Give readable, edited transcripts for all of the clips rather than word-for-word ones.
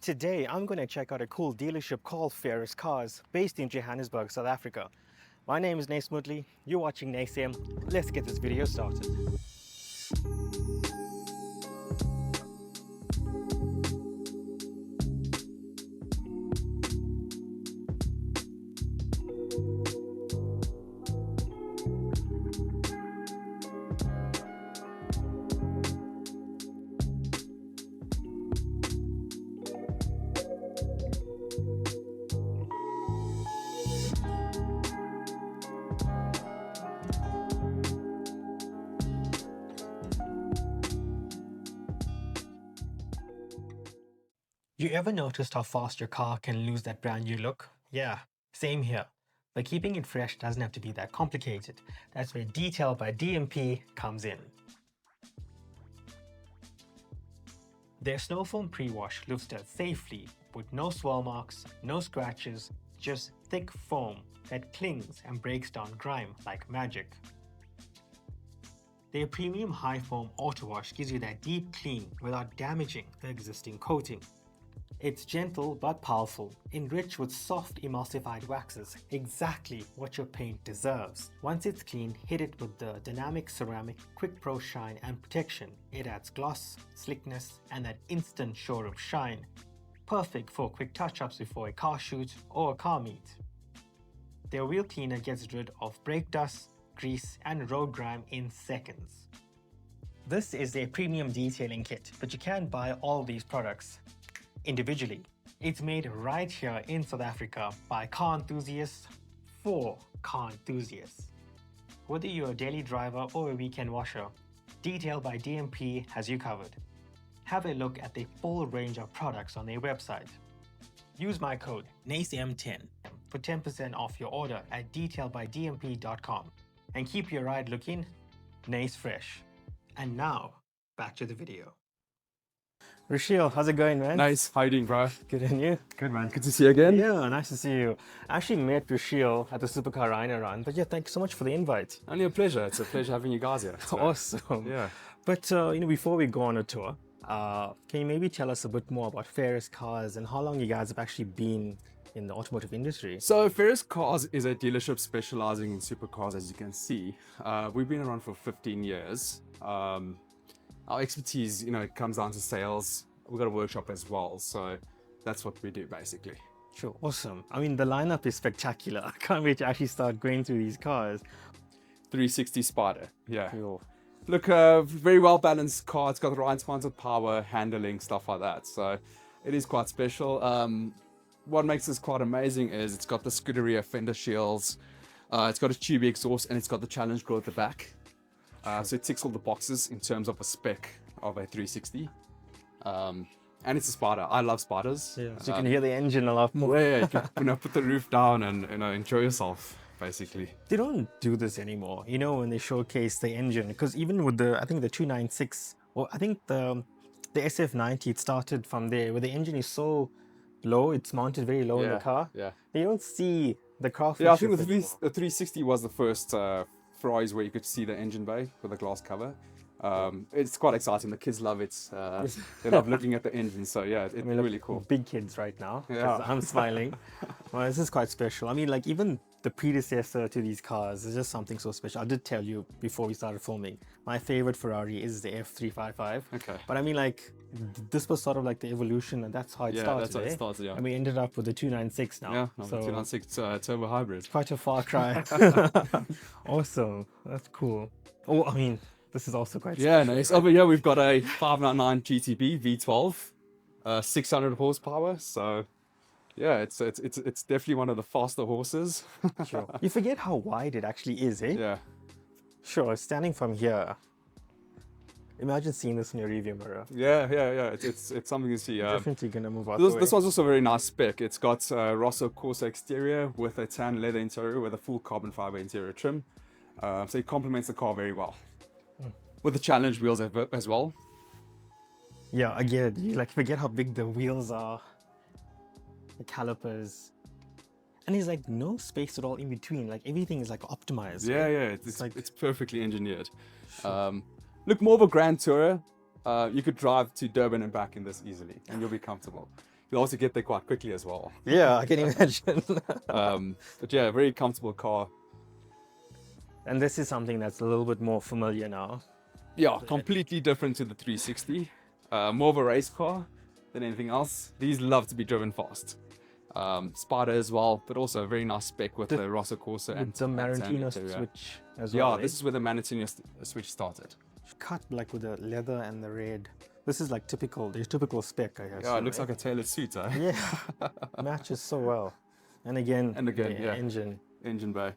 Today, I'm going to check out a cool dealership called Ferris Cars, based in Johannesburg, South Africa. My name is Nace Mudley, you're watching NaceM. Let's get this video started. You ever noticed how fast your car can lose that brand new look? Yeah, same here. But keeping it fresh doesn't have to be that complicated. That's where Detail by DMP comes in. Their snow foam pre-wash lifts safely with no swirl marks, no scratches, just thick foam that clings and breaks down grime like magic. Their premium high foam auto wash gives you that deep clean without damaging the existing coating. It's gentle but powerful, enriched with soft emulsified waxes, exactly what your paint deserves. Once it's clean, hit it with the dynamic ceramic quick pro shine and protection. It adds gloss, slickness, and that instant showroom shine. Perfect for quick touch-ups before a car shoot or a car meet. Their wheel cleaner gets rid of brake dust, grease, and road grime in seconds. This is a premium detailing kit, but you can buy all these products individually. It's made right here in South Africa by car enthusiasts for car enthusiasts. Whether you're a daily driver or a weekend washer, Detail by DMP has you covered. Have a look at the full range of products on their website. Use my code NACEM10 for 10% off your order at detailbydmp.com and keep your ride looking Nace fresh. And now, back to the video. Rushil, how's it going, man? Nice. How you doing, bro? Good, and you? Good, man. Good to see you again. Yeah, nice to see you. I actually met Rushil at the Supercar Rhino run, but yeah, thank you so much for the invite. Only a pleasure. It's a pleasure having you guys here today. Awesome. Yeah. But before we go on a tour, can you maybe tell us a bit more about Ferris Cars and how long you guys have actually been in the automotive industry? So Ferris Cars is a dealership specializing in supercars, as you can see. We've been around for 15 years. Our expertise, it comes down to sales. We've got a workshop as well, so that's what we do basically. Sure, awesome. I mean, the lineup is spectacular. I can't wait to actually start going through these cars. 360 Spider, yeah. Cool. Look, very well balanced car. It's got the right amounts of power, handling, stuff like that. So it is quite special. What makes this quite amazing is it's got the Scuderia fender shields. It's got a tube exhaust and it's got the challenge grille at the back. So it ticks all the boxes in terms of a spec of a 360. And it's a Spider. I love Spiders. Yeah, so you can hear the engine a lot more. Yeah, you can put the roof down and enjoy yourself, basically. They don't do this anymore, when they showcase the engine, because even with I think the 296, or I think the SF90, it started from there, where the engine is so low, it's mounted very low in the car. Yeah. You don't see the craftsmanship. Yeah, I think the 360 was the first Ferraris where you could see the engine bay with a glass cover. It's quite exciting. The kids love it. They love looking at the engine. So yeah, it's really cool. Big kids right now. Yeah. I'm smiling. Well, this is quite special. I mean, like even the predecessor to these cars is just something so special. I did tell you before we started filming, my favorite Ferrari is the F355. Okay. But I mean, like this was sort of like the evolution, and that's how it started. Yeah, that's how it started. Yeah. And we ended up with the 296 now. Yeah, so 296 turbo hybrid. quite a far cry. Awesome. That's cool. Oh, I mean, this is also quite Yeah, special. nice. Over here we've got a 599 GTB V12, 600 horsepower. So yeah, it's definitely one of the faster horses. Sure. You forget how wide it actually is, eh? Yeah. Sure, standing from here. Imagine seeing this in your rearview mirror. Yeah. It's something to see. Definitely gonna move out This the way. one's also a very nice spec. It's got Rosso Corsa exterior with a tan leather interior with a full carbon fiber interior trim. So it complements the car very well. With the challenge wheels as well. Yeah, I get it. You like forget how big the wheels are, the calipers, and there's like no space at all in between. Like everything is like optimized. Yeah, right? yeah. It's perfectly engineered. Look, more of a grand tourer. You could drive to Durban and back in this easily, and you'll be comfortable. you also get there quite quickly as well. Yeah, I can imagine. But yeah, very comfortable car. And this is something that's a little bit more familiar now. Yeah, completely different to the 360. More of a race car than anything else. These love to be driven fast. Spider as well, but also a very nice spec with the Rosso Corsa and the Marantino interior. switch as well. Yeah, this is where the Marantino switch started. Cut like with the leather and the red. This is like typical spec, I guess. Yeah, it looks like a tailored suit, eh? Yeah, matches so well. And again, yeah. engine bay.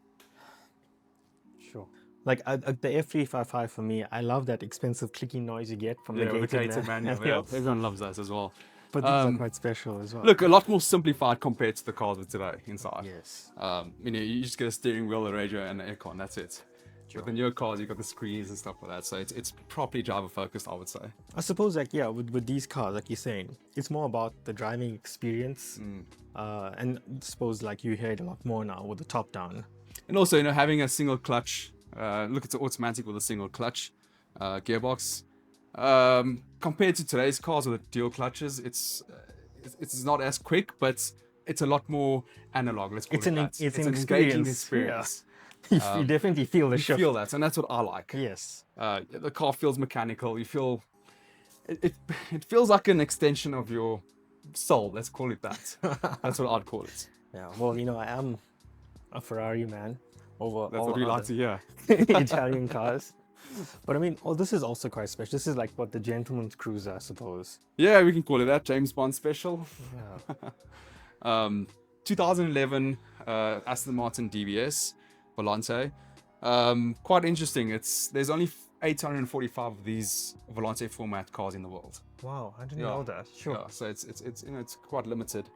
Sure. Like the F355 for me, I love that expensive clicking noise you get from the gated manual. Yeah, everyone loves that as well. But these are quite special as well. Look, a lot more simplified compared to the cars of today inside. Yes. You know, you just get a steering wheel, a radio, and an aircon. That's it. Sure. With the newer cars, you've got the screens and stuff like that. So it's properly driver focused, I would say. I suppose, like, yeah, with these cars, like you're saying, it's more about the driving experience. And I suppose, like, you hear it a lot more now with the top down. And also, you know, having a single clutch. Look, it's automatic with a single clutch gearbox. Compared to today's cars with the dual clutches, it's not as quick, but it's a lot more analog. Let's call it that. It's an engaging experience. Yeah. You definitely feel the shift. You feel that, and that's what I like. Yes. The car feels mechanical. You feel it feels like an extension of your soul. Let's call it that. That's what I'd call it. Yeah. Well, you know, I am a Ferrari man. That's what we like to hear. Italian cars. But I mean, this is also quite special. This is like what the gentleman's cruiser, I suppose. Yeah, we can call it that. James Bond special. Yeah. 2011 Aston Martin DBS Volante. Quite interesting. There's only 845 of these Volante format cars in the world. Wow, I didn't know that. Sure. Yeah, so it's you know, it's quite limited.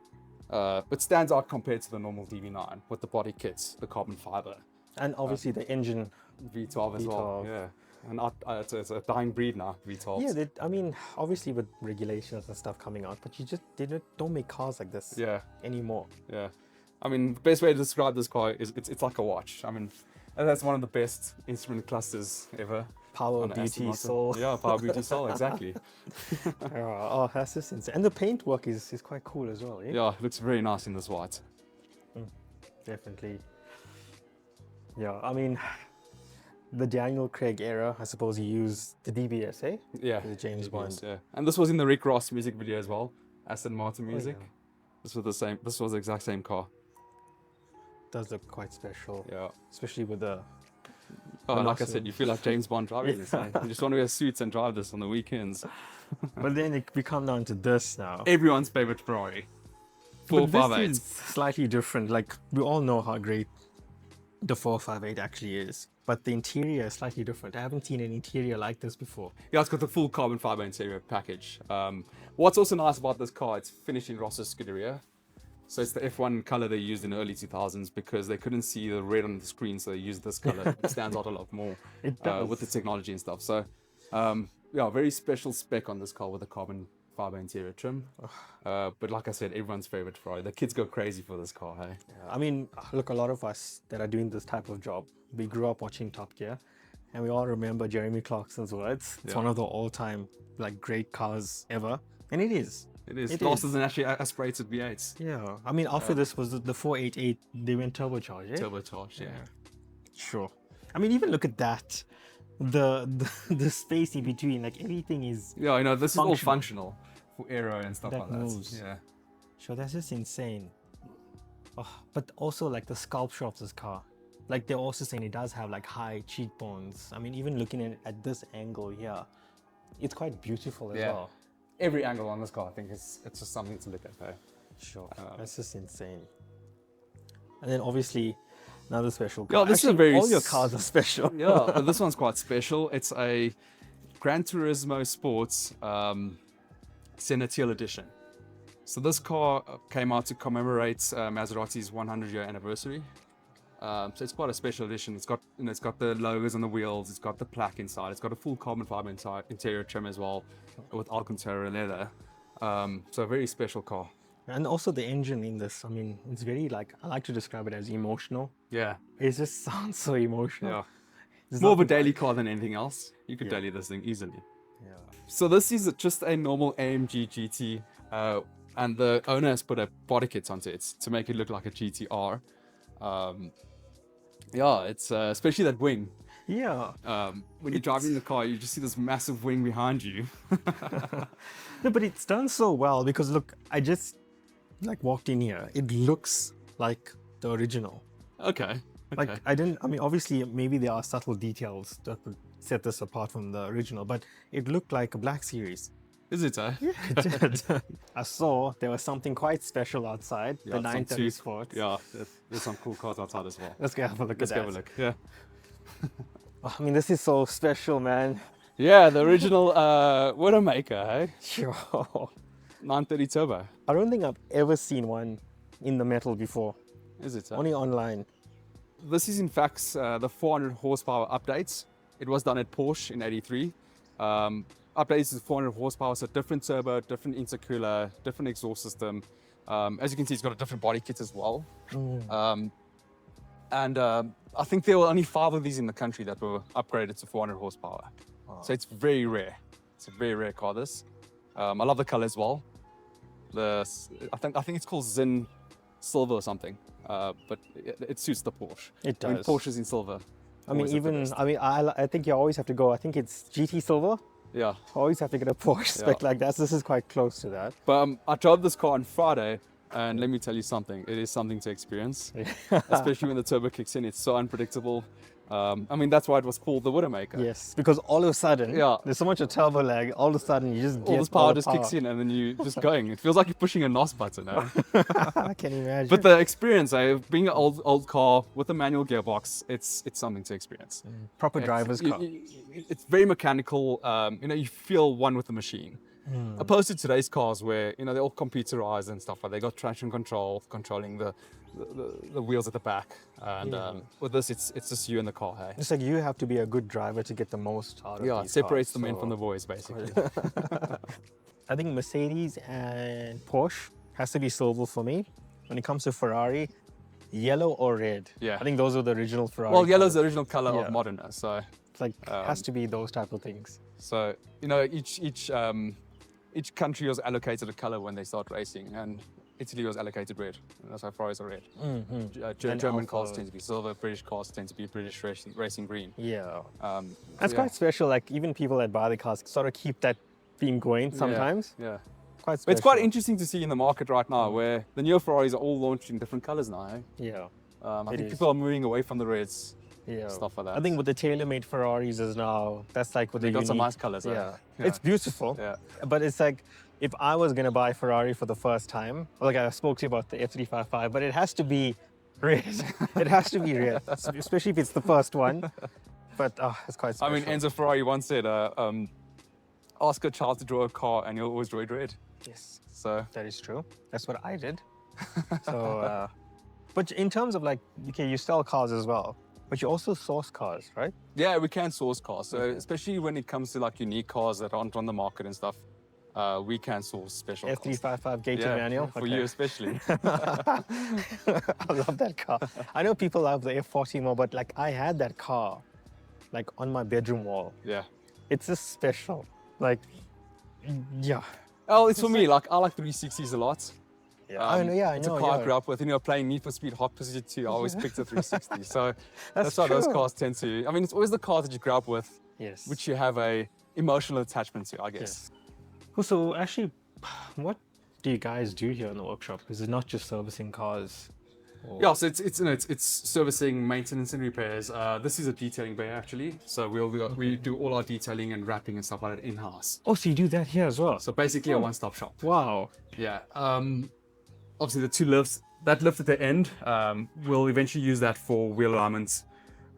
But stands out compared to the normal DB9 with the body kits, the carbon fiber. And obviously the engine. V12 as well, yeah. And it's a dying breed now, V12. Yeah, I mean, obviously with regulations and stuff coming out, but you just don't make cars like this anymore. Yeah. I mean, the best way to describe this car is it's like a watch. I mean, that's one of the best instrument clusters ever. Power, beauty, soul. Yeah, power, beauty, soul, exactly. Oh, that's just insane. And the paintwork is quite cool as well, eh? Yeah, it looks very nice in this white. Definitely. Yeah, I mean, the Daniel Craig era, I suppose he used the DBS, eh? Yeah. The James Bond. Yeah. And this was in the Rick Ross music video as well. Aston Martin music. Oh, yeah. This was the exact same car. Does look quite special. Yeah. Especially with the... like I said, you feel like James Bond driving this. You just want to wear suits and drive this on the weekends. But then we come down to this now. Everyone's favorite Ferrari. 458. This is slightly different. Like, we all know how great the 458 actually is, but the interior is slightly different. I haven't seen an interior like this before. Yeah, it's got the full carbon fiber interior package. What's also nice about this car, it's finished in Rosso's Scuderia. So it's the F1 color they used in the early 2000s because they couldn't see the red on the screen, so they used this color. It stands out a lot more with the technology and stuff. So yeah, very special spec on this car with the carbon fiber interior trim. But like I said, everyone's favorite Ferrari. The kids go crazy for this car, hey? Yeah, I mean, look, a lot of us that are doing this type of job, we grew up watching Top Gear, and we all remember Jeremy Clarkson's words. It's one of the all-time like great cars ever, and it is. It is. Faster than actually aspirated V8s. Yeah, I mean, after this was the 488, they went turbocharged, eh? Turbocharged, yeah. Sure. I mean, even look at that. The space in between, like everything is. Yeah, I know this is all functional for aero and stuff like moves. that. Yeah. Sure, that's just insane. Oh, but also like the sculpture of this car, like they're also saying it does have like high cheekbones. I mean, even looking at this angle here, it's quite beautiful as well. Every angle on this car, I think it's just something to look at there. Sure, that's just insane. And then obviously another special car. Yeah, this Actually, is a very... all your cars are special. Yeah, but this one's quite special. It's a Gran Turismo Sports Senatile Edition. So this car came out to commemorate Maserati's 100-year anniversary. So it's quite a special edition. It's got, it's got the logos on the wheels. It's got the plaque inside. It's got a full carbon fiber interior trim as well, with Alcantara leather. So a very special car. And also the engine in this, I mean, it's very like, I like to describe it as emotional. Yeah. It just sounds so emotional. Yeah. It's more of a daily car than anything else. You could daily this thing easily. Yeah. So this is just a normal AMG GT and the owner has put a body kit onto it to make it look like a GTR. Yeah, it's especially that wing. Yeah. When you're driving in the car, you just see this massive wing behind you. No, but it's done so well because look, I just like walked in here. It looks like the original. Okay. Like I mean, obviously maybe there are subtle details that would set this apart from the original, but it looked like a Black Series. Is it, eh? Yeah, it did. I saw there was something quite special outside, the 930 Sports. Yeah, there's some cool cars outside as well. Let's go have a look Let's at go that. have a look, yeah. Oh, I mean, this is so special, man. Yeah, the original Widowmaker, hey? Sure. 930 Turbo. I don't think I've ever seen one in the metal before, Is it, eh? only online. This is in fact the 400 horsepower updates. It was done at Porsche in '83. Updates is 400 horsepower, so different turbo, different intercooler, different exhaust system. As you can see, it's got a different body kit as well. I think there were only 5 of these in the country that were upgraded to 400 horsepower. So it's very rare. It's a very rare car, this. I love the color as well. I think it's called Zin Silver or something. But it suits the Porsche. It I mean, does. Porsche's in silver. I mean, Always look the even, best. I mean, I think you always have to go, I think it's GT Silver. Yeah. Always have to get a Porsche spec like that. So this is quite close to that. But I drove this car on Friday, and let me tell you something. It is something to experience, especially when the turbo kicks in. It's so unpredictable. I mean, that's why it was called the Widowmaker. Yes, because all of a sudden, Yeah. there's so much of turbo lag, all of a sudden you just get All this power just kicks in, and then you just going. It feels like you're pushing a NOS button. I can imagine. But the experience, being an old car with a manual gearbox, it's something to experience. Proper driver's car. It's very mechanical. You feel one with the machine. Opposed to today's cars where, they're all computerized and stuff. Like they got traction control, controlling the wheels at the back. And with this, it's just you in the car, hey? It's like you have to be a good driver to get the most out of Yeah, it these separates cars, the men so- from the boys, basically. I think Mercedes and Porsche has to be silver for me. When it comes to Ferrari, yellow or red. Yeah. I think those are the original Ferrari. Well, yellow's colours. the original color Yeah. of modern, so It's like has to be those type of things. each country was allocated a color when they start racing, and Italy was allocated red, and that's why Ferraris are red. And German cars Alfa- tend to be silver, British cars tend to be British racing green. Yeah. So That's yeah. quite special. Like even people that buy the cars sort of keep that theme going sometimes. Yeah. Quite special. But it's quite interesting to see in the market right now where the newer Ferraris are all launched in different colors now. Eh? Yeah. I It think is. people are moving away from the reds, Yeah. stuff like that. I think with the tailor-made Ferraris is now, that's like what They got some unique- nice colours, eh? Yeah. Yeah. It's beautiful. Yeah. But it's like, if I was going to buy a Ferrari for the first time, like I spoke to you about the F355, but it has to be red. It has to be red, especially if it's the first one. But it's quite I special. mean, Enzo Ferrari once said, ask a child to draw a car and you'll always draw it red. Yes, So that is true. That's what I did. So, but in terms of like, okay, you sell cars as well, but you also source cars, right? yeah, we can source cars. So especially when it comes to like unique cars that aren't on the market and stuff, we can source special cars. F355 gated Yeah, manual. for Okay. you especially. I love that car. I know people love the F40 more, but like I had that car like on my bedroom wall. Yeah. It's just special. Like, yeah. Oh, it's for me. Like I like 360s a lot. Yeah, I know. Yeah, I It's know. a car yeah. I grew up with. Playing Need for Speed Hot Pursuit 2, I always picked a 360. So That's why those true. cars tend to. I mean, it's always the cars that you grew up with, Yes. which you have a emotional attachment to, I guess. Well, so actually, what do you guys do here in the workshop? Is it not just servicing cars? Or- Yeah, so it's servicing, maintenance, and repairs. This is a detailing bay actually, so we do all our detailing and wrapping and stuff like that in house. Oh, so you do that here as well? So basically a one-stop shop. Wow. Yeah. Obviously the 2 lifts. That lift at the end, we'll eventually use that for wheel alignments,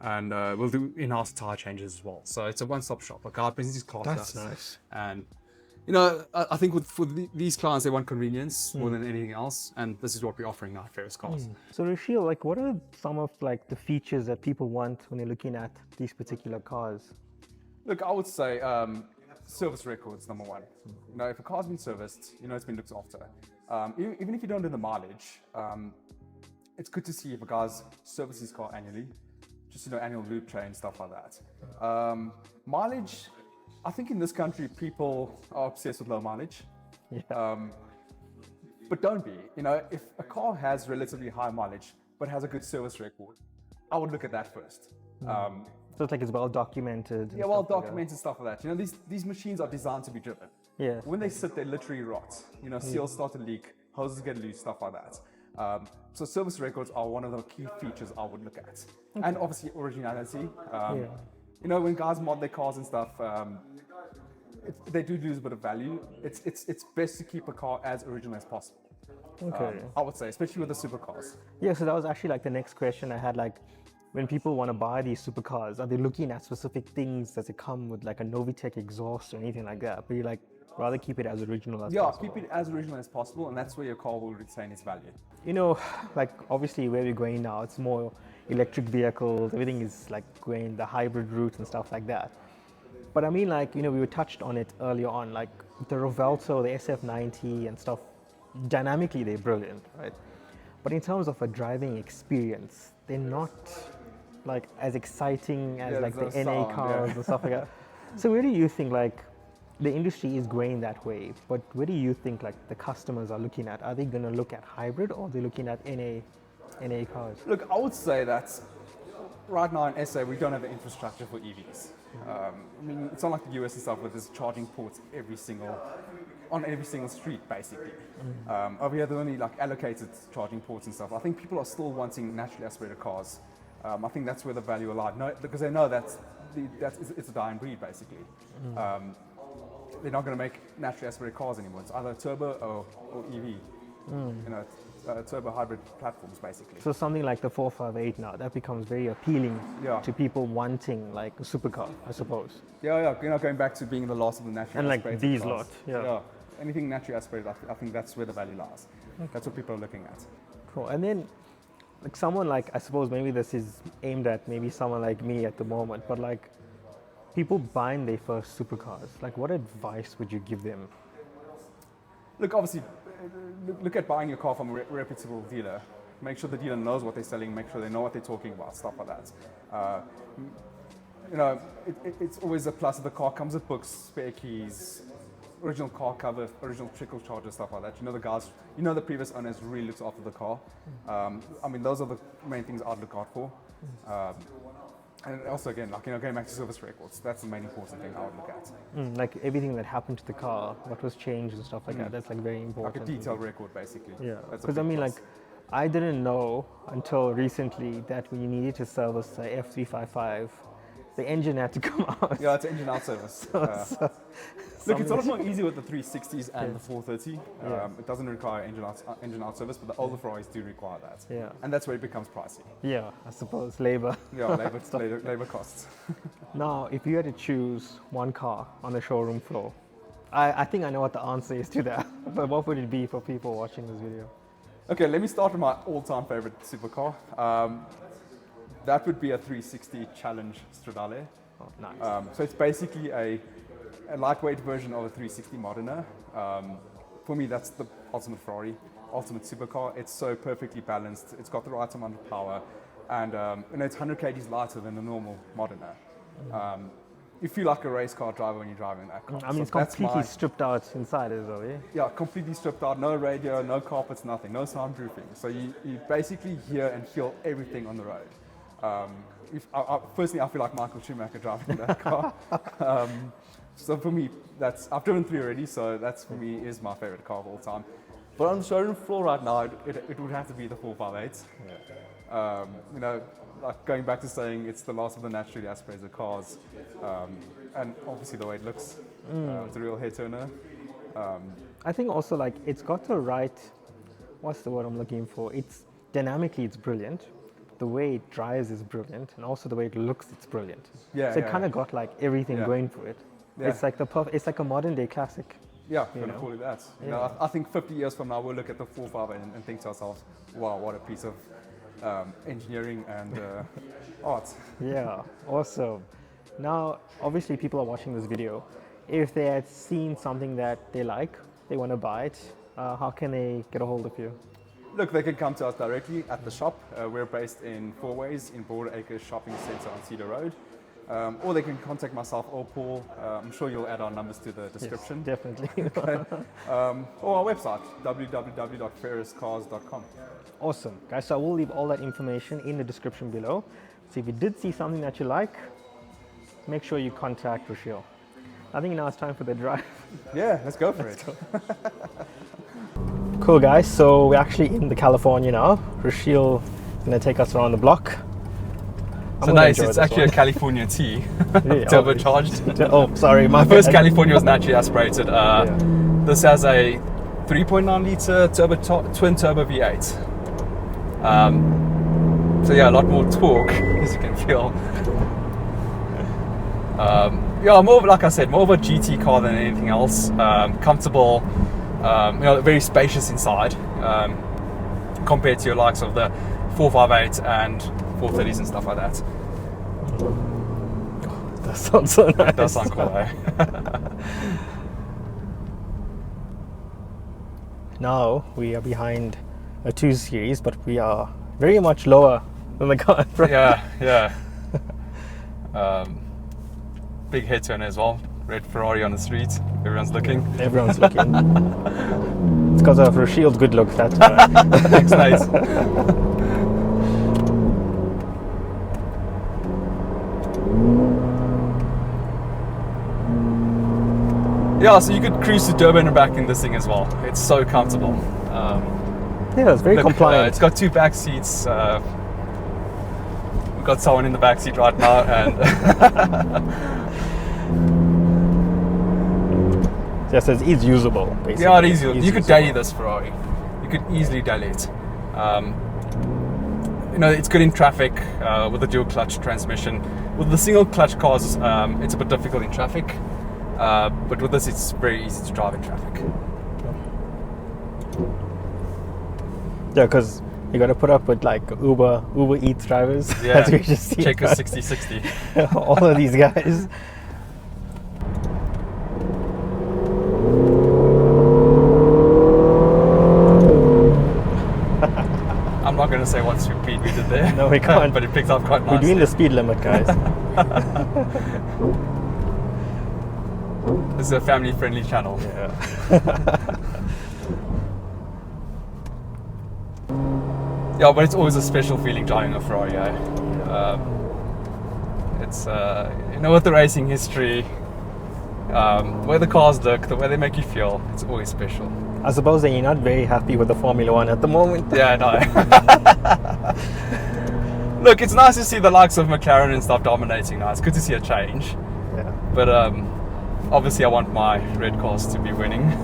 and we'll do in-house tire changes as well. So it's a one-stop shop. A car brings his car to That's us. nice. And I think these clients, they want convenience more than anything else, and this is what we're offering now at Ferris Cars. So Rushil, like, what are some of like the features that people want when they're looking at these particular cars? Look, I would say service records, number one. If a car's been serviced, it's been looked after. Even if you don't do the mileage, it's good to see if a guy's serviced his car annually, just annual lube change, stuff like that. Mileage, I think in this country people are obsessed with low mileage. Yeah. but don't be. You know, if a car has relatively high mileage but has a good service record, I would look at that first. So it's like it's well documented. Yeah, well documented stuff like that. You know, these machines are designed to be driven. Yeah. When they sit, they literally rot. You know, seals start to leak, hoses get loose, stuff like that. So service records are one of the key features I would look at, and obviously originality. You know, when guys mod their cars and stuff, they do lose a bit of value. It's best to keep a car as original as possible. Okay. I would say, especially with the supercars. Yeah, so that was actually like the next question I had. Like, when people want to buy these supercars, are they looking at specific things? Does it come with like a Novitec exhaust or anything like that? But you like rather keep it as original as possible. Yeah, keep it as original as possible, and that's where your car will retain its value. You know, like obviously where we're going now, it's more electric vehicles. Everything is like going the hybrid route and stuff like that. But I mean, like, you know, we were touched on it earlier on, like the Revelto, the SF90 and stuff. Dynamically, they're brilliant, right? But in terms of a driving experience, they're not like as exciting as like the NA cars and stuff like that. So where do you think like the industry is going that way, but where do you think like the customers are looking at? Are they going to look at hybrid or are they looking at NA cars? Look, I would say that right now in SA we don't have the infrastructure for EVs. I mean, it's not like the US and stuff where there's charging ports on every single street basically. Over here there's only like allocated charging ports and stuff. I think people are still wanting naturally aspirated cars. I think that's where the value lies, because they know it's a dying breed basically. They're not going to make naturally aspirated cars anymore. It's either turbo or EV. You know, turbo hybrid platforms basically. So something like the 458 now, that becomes very appealing to people wanting like a supercar, I suppose. Yeah. You know, going back to being the last of the naturally aspirated And like these cars. lot, yeah. Anything naturally aspirated, I think that's where the value lies. That's what people are looking at. Cool. And then like someone like, I suppose maybe this is aimed at maybe someone like me at the moment, but like people buying their first supercars, like what advice would you give them? Look, obviously, look at buying your car from a reputable dealer. Make sure the dealer knows what they're selling, make sure they know what they're talking about, stuff like that. You know, it's always a plus if the car comes with books, spare keys, original car cover, original trickle charger, stuff like that. You know the previous owners really looked after the car. I mean, those are the main things I'd look out for. And also again, like, you know, going back to service records, that's the main important thing I would look at. Like everything that happened to the car, what was changed and stuff like that, that's like very important. Like a detailed record basically. Yeah, because I mean like, I didn't know until recently that when you needed to service the F355, the engine had to come out. Yeah, it's engine out service. Look, it's a lot more easy with the 360s and the 430. It doesn't require engine out service, but the older Ferraris do require that. Yeah. And that's where it becomes pricey. Yeah, I suppose, labor. Yeah, labor costs. Now, if you had to choose one car on the showroom floor, I think I know what the answer is to that, but what would it be for people watching this video? Okay, let me start with my all-time favorite supercar. That would be a 360 Challenge Stradale. Oh, nice. So it's basically a lightweight version of a 360 Modena. For me, that's the ultimate Ferrari, ultimate supercar. It's so perfectly balanced. It's got the right amount of power, and you know, it's 100 kgs lighter than a normal Modena. You feel like a race car driver when you're driving that car. I mean, it's completely stripped out inside as well, yeah? Yeah, completely stripped out. No radio, no carpets, nothing. No soundproofing. So you basically hear and feel everything on the road. Personally, I feel like Michael Schumacher driving that car. So for me, I've driven 3 already, so that's for me is my favorite car of all time. But on the showroom floor right now, it would have to be the 458. Yeah. You know, like going back to saying it's the last of the naturally aspirated cars, and obviously the way it looks, it's a real head turner. I think also like it's got the right, what's the word I'm looking for? It's dynamically, it's brilliant. The way it drives is brilliant, and also the way it looks, it's brilliant. Yeah, so it kind of got like everything going for it. Yeah. It's like it's like a modern day classic. Yeah, I'm going to call it that. You know, I think 50 years from now we'll look at the 458 and think to ourselves, wow, what a piece of engineering and art. Yeah, awesome. Now, obviously people are watching this video. If they had seen something that they like, they want to buy it, how can they get a hold of you? Look, they can come to us directly at the shop. We're based in Four Ways in Broad Acres Shopping Centre on Cedar Road. Or they can contact myself or Paul. I'm sure you'll add our numbers to the description. Yes, definitely. Okay. Or our website, www.ferriscars.com. Awesome. Guys, so I will leave all that information in the description below. So if you did see something that you like, make sure you contact Rushil. I think now it's time for the drive. Yeah, let's go for it. Cool, guys. So we're actually in the California now. Rushil is going to take us around the block. So nice, it's actually a California T, turbocharged. Oh, sorry, my first California was naturally aspirated. This has a 3.9 litre twin turbo V8. So yeah, a lot more torque, as you can feel. Yeah, more of, like I said, more of a GT car than anything else. Comfortable, very spacious inside, compared to your likes of the 458 and 430s and stuff like that. That sounds so nice. It does sound cool, eh? Now we are behind a 2 Series, but we are very much lower than the car in front. Yeah. Big head turner as well. Red Ferrari on the street. Everyone's looking. Everyone's looking. It's because of Rushil's good looks, that's why. Thanks, nice. Yeah, so you could cruise to Durban and back in this thing as well. It's so comfortable. Yeah, it's very compliant. It's got 2 back seats. We've got someone in the back seat right now, and yes, it is usable, basically. yeah, it is usable. You could daily this Ferrari. You could easily daily it. It's good in traffic with the dual clutch transmission. With the single clutch cars, it's a bit difficult in traffic. But with this, it's very easy to drive in traffic. Yeah, because you got to put up with like Uber Eats drivers. Yeah, as we just see. Checker 6060. All of these guys. I'm not going to say what speed we did there. No, we can't. But it picked up quite nicely. We're doing the speed limit, guys. This is a family-friendly channel. Yeah. Yeah, but it's always a special feeling driving a Ferrari. It's with the racing history, the way the cars look, the way they make you feel, it's always special. I suppose that you're not very happy with the Formula One at the moment. Yeah, no. Look, it's nice to see the likes of McLaren and stuff dominating now. It's good to see a change. Yeah. But obviously, I want my red cars to be winning.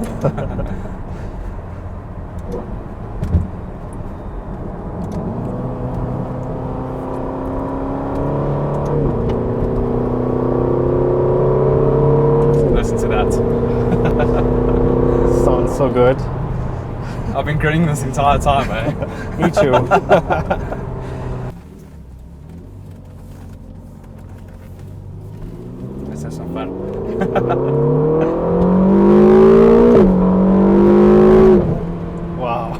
Listen to that. Sounds so good. I've been grinning this entire time, eh? Me too. Let's have some fun. Wow.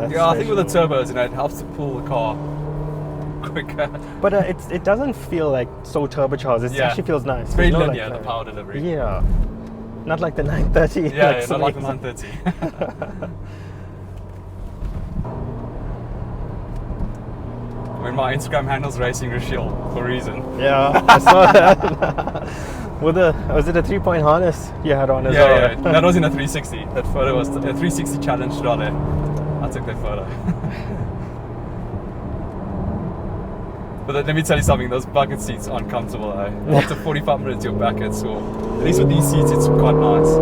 Yeah, I think with the turbos, it helps to pull the car quicker. But it doesn't feel like so turbocharged. It actually feels nice. It's very You know, linear, like, the power delivery. Yeah. Not like the 930. Yeah, not like the 930. When my Instagram handle's Racing Rushil for a reason. Yeah, I saw that. Was it a 3-point harness you had on as well? Yeah, that was in a 360. That photo was a 360 challenge run. I took that photo. But let me tell you something, those bucket seats aren't comfortable. After 45 minutes you're back at sore. At least with these seats it's quite nice.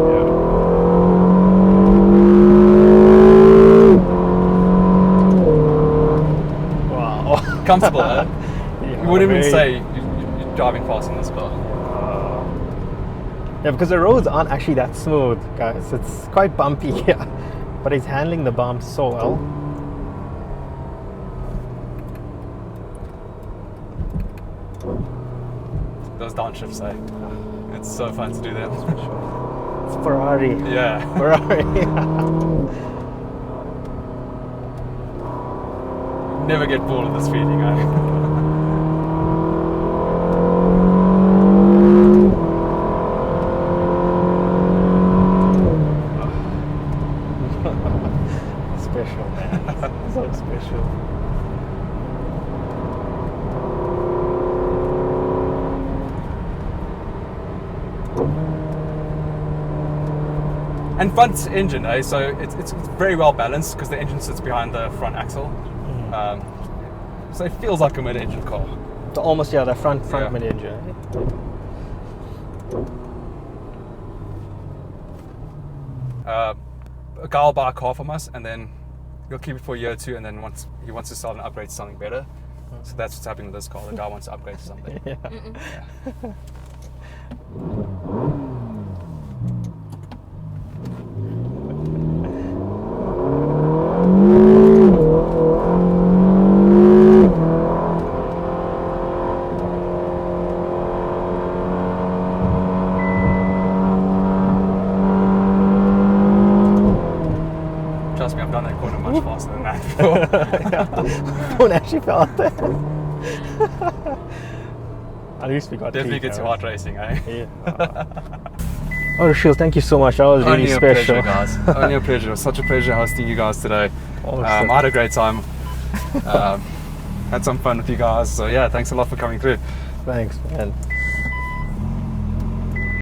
Wow. Comfortable, eh? Yeah, You wouldn't even say you're driving fast in this car. Yeah, because the roads aren't actually that smooth, guys. It's quite bumpy here. But he's handling the bumps so well. Those downshifts, eh? It's so fun to do them. It's Ferrari. Yeah. Ferrari. never get bored of this feeling, eh? Special, man. So special. And front engine, eh? So it's very well balanced because the engine sits behind the front axle. So it feels like a mid-engine car. So almost, yeah, the front Yeah. mid-engine. A guy will buy a car from us, and then he'll keep it for a year or two, and then once he wants to sell and upgrade to something better. So that's what's happening with this car. The guy wants to upgrade to something. Yeah. Trust me, I've done that corner much faster than that before. Don't actually fell out there. At least we got Definitely three gets you cameras. hard racing, eh? Yeah. Oh, Rushil, thank you so much. That was really Only a special. pleasure, guys. Only a pleasure. It was such a pleasure hosting you guys today. Awesome. I had a great time. Had some fun with you guys. So yeah, thanks a lot for coming through. Thanks, man.